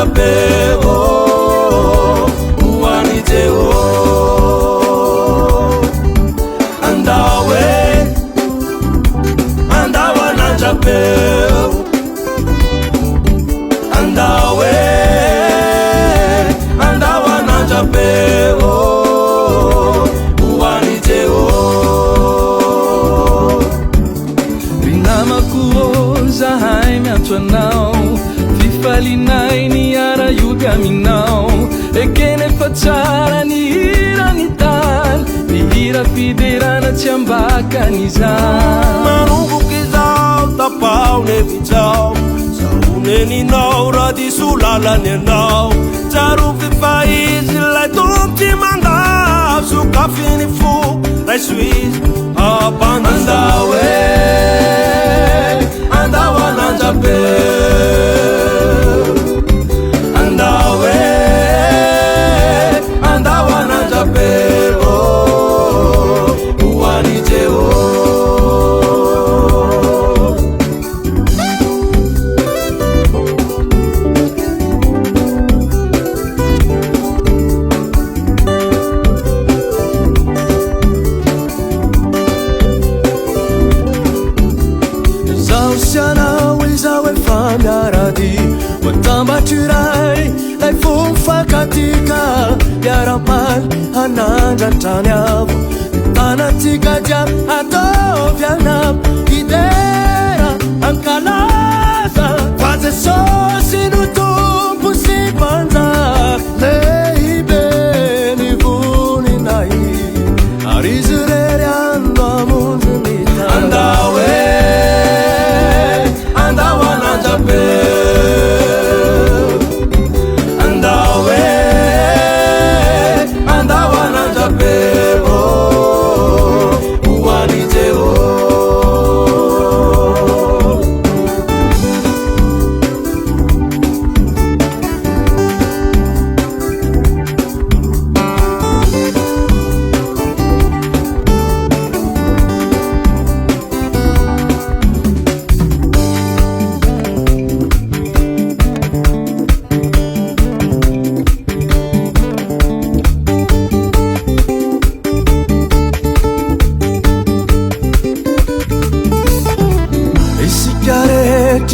nanjapeo uaniteo andawa nanjapeo andawa nanjapeo uaniteo Zahay miatwanao fifalinay ni ara yugaminao ekene fatsara ni hira ni tan ni hira fiderana tsiambakanizan manumbokizao tapao nevitsao saoneninao raha diso lalany anao tsaro fifaizy lay tomtsy mandao sokafiny fo ray soizy apandandao andawa nanjapeo andawa nanjapeo uaniteo miarady watambatyray lay fomfakatika miaramaly hanandratrany avo tanatsika jiaby ataovy anabo idera ankalaza fa jesosy no tompo sy mpanjaka lehibe ny voninay ary izy rery ando amonjy mita andawa nanjapeo uaniteo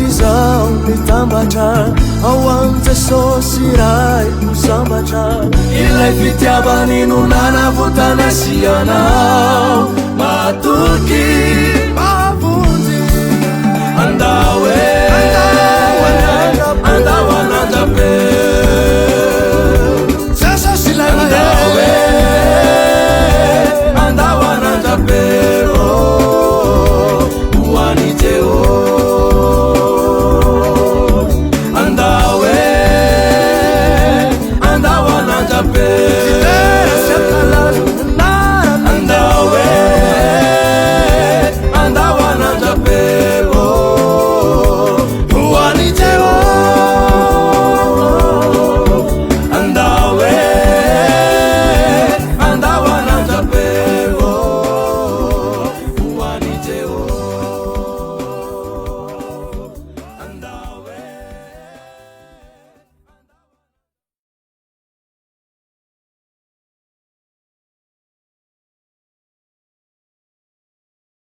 Zao mitambatra ao am Jesosy ray musambatra ilay fitiavany no nanavotana sianao matoky